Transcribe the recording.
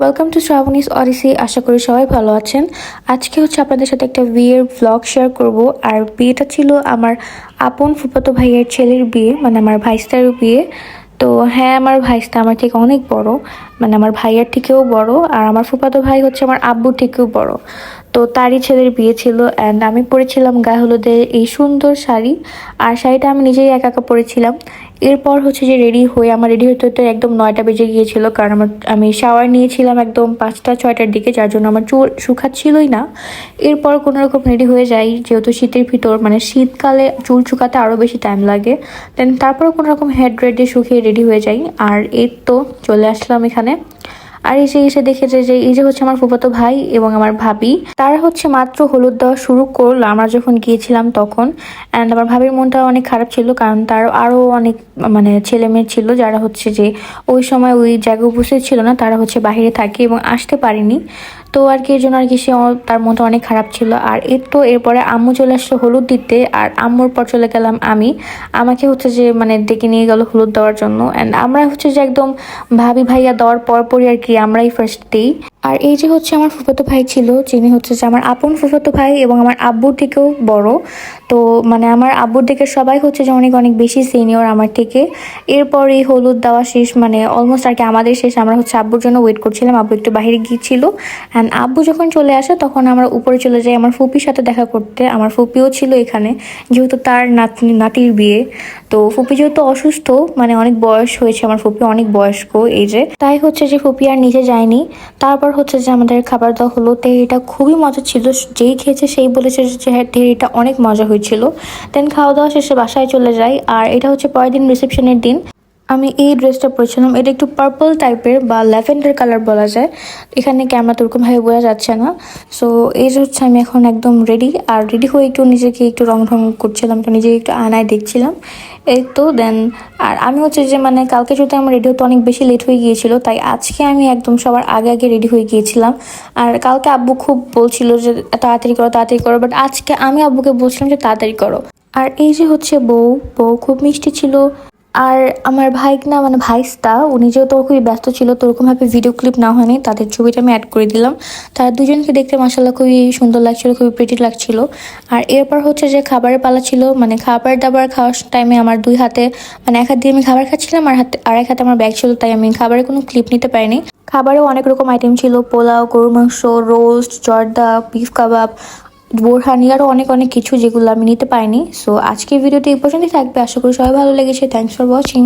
Welcome to Shrabani's Odyssey. আশা করি সবাই ভালো আছেন। আজকে হচ্ছে আপনাদের সাথে একটা বিয়ের ব্লগ শেয়ার করব। আর বিয়েটা ছিল আমার আপন ফুফাতো ভাইয়ের ছেলের বিয়ে, মানে আমার ভাইস্তার বিয়ে। তো হ্যাঁ, আমার ভাইস্তা আমার থেকে অনেক বড়, মানে আমার ভাইয়ের থেকেও বড়। আর আমার ফুফাতো ভাই হচ্ছে আমার আব্বুর থেকেও বড়। তো তারই ছেলের বিয়ে ছিল, অ্যান্ড আমি পরেছিলাম গায়ে হলুদের এই সুন্দর শাড়ি। আর শাড়িটা আমি নিজেই একা একা পরেছিলাম। এরপর হচ্ছে যে রেডি হয়ে আমার রেডি হতে হতে একদম 9টা বেজে গিয়েছিল, কারণ আমি শাওয়ার নিয়েছিলাম একদম 5টা 6টার দিকে, যার জন্য আমার চুল শুকাচ্ছিলই না। এরপর কোনো রকম রেডি হয়ে যাই, যেহেতু শীতের ভিতর, মানে শীতকালে চুল শুকাতে আরও বেশি টাইম লাগে। দেন তারপর কোনো রকম হেড রেডি শুকিয়ে রেডি হয়ে যাই। আর এই তো চলে আসলাম এখানে। আর এসে দেখেছে যে এই যে হচ্ছে আমার ফুফাতো ভাই এবং আমার ভাবি, তারা হচ্ছে মাত্র হলুদ দেওয়া শুরু করলো আমরা যখন গিয়েছিলাম তখন। অ্যান্ড আমার ভাবির মনটা অনেক খারাপ ছিল, কারণ তার আরও অনেক মানে ছেলে মেয়ে ছিল যারা হচ্ছে যে ওই সময় ওই জায়গায় উপস্থিত ছিল না, তারা হচ্ছে বাইরে থাকে এবং আসতে পারেনি। তো আর কি এর জন্য আর কি সে তার মনটা অনেক খারাপ ছিল। আর এরপরে আম্মু চলে আসলো হলুদ দিতে, আর আম্মুর পর চলে গেলাম আমি। আমাকে হচ্ছে যে মানে ডেকে নিয়ে গেল হলুদ দেওয়ার জন্য। অ্যান্ড আমরা হচ্ছে যে একদম ভাবি ভাইয়া দেওয়ার পরপরই আর কি আমরাই ফার্স্ট দিই। আর এই যে হচ্ছে আমার ফুফাতো ভাই ছিল, যিনি হচ্ছে যে আমার আপন ফুফাতো ভাই এবং আমার আব্বুর থেকেও বড়। তো মানে আমার আব্বুর দিকে সবাই হচ্ছে যে অনেক অনেক বেশি সিনিয়র আমার থেকে। এরপর এই হলুদ দেওয়া শেষ, মানে অলমোস্ট আর কি আমাদের শেষ। আমরা হচ্ছে আব্বুর জন্য ওয়েট করছিলাম, আব্বু একটু বাইরে গিয়েছিল। অ্যান্ড আব্বু যখন চলে আসে তখন আমরা উপরে চলে যাই আমার ফুপির সাথে দেখা করতে। আমার ফুপিও ছিল এখানে, যেহেতু তার নাতির বিয়ে। তো ফুপি যেহেতু অসুস্থ, মানে অনেক বয়স হয়েছে, আমার ফুপি অনেক বয়স্ক এই যে, তাই হচ্ছে যে ফুপি আর নিচে যায়নি। তারপর হচ্ছে যে আমাদের খাবার দাওয়া হলো। তো এটা খুবই মজা ছিল, যেই খেয়েছে সেই বলেছে যে হ্যাঁ এটা অনেক মজা হয়েছিল। দেন খাওয়া দাওয়া শেষে বাসায় চলে যাই। আর এটা হচ্ছে পরের দিন রিসেপশনের দিন। আমি এই ড্রেসটা পরেছিলাম, এটা একটু পার্পল টাইপের বা ল্যাভেন্ডার কালার বলা যায়। এখানে ক্যামেরা ওরকমভাবে বোঝা যাচ্ছে না। সো এই যে হচ্ছে আমি এখন একদম রেডি। আর রেডি হয়ে একটু নিজেকে একটু রং ঢং করছিলাম, তো নিজেকে একটু আয়নায় দেখছিলাম। এই তো দেন আর আমি হচ্ছে যে মানে কালকে যদি আমার রেডি হতে অনেক বেশি লেট হয়ে গিয়েছিল, তাই আজকে আমি একদম সবার আগে আগে রেডি হয়ে গিয়েছিলাম। আর কালকে আব্বু খুব বলছিল যে তাড়াতাড়ি করো তাড়াতাড়ি করো, বাট আজকে আমি আব্বুকে বলছিলাম যে তাড়াতাড়ি করো। আর এই যে হচ্ছে বউ বউ খুব মিষ্টি ছিল। আর আমার ভাইকনা মানে ভাইস্তা, উনি যেহেতু খুবই ব্যস্ত ছিল, তো ওরকমভাবে ভিডিও ক্লিপ না হয়নি, তাদের ছবিটা আমি অ্যাড করে দিলাম। তারা দুজনকে দেখতে মাসাল্লাহ খুবই সুন্দর লাগছিল, খুবই প্রিটি লাগছিল। আর এরপর হচ্ছে যে খাবারের পালা ছিল, মানে খাবার দাবার খাওয়ার টাইমে আমার দুই হাতে, মানে এক হাত দিয়ে আমি খাবার খাচ্ছিলাম আর এক হাতে আমার ব্যাগ ছিল, তাই আমি খাবারের কোনো ক্লিপ নিতে পারিনি। খাবারেও অনেক রকম আইটেম ছিল, পোলাও, গরুর মাংস, রোস্ট, জর্দা, বিফ কাবাব, বোরহানি, আরও অনেক অনেক কিছু যেগুলো আমি নিতে পারিনি। সো আজকের ভিডিওটি এই পর্যন্তই থাকবে। আশা করি সবাই ভালো লেগেছে। Thanks for watching.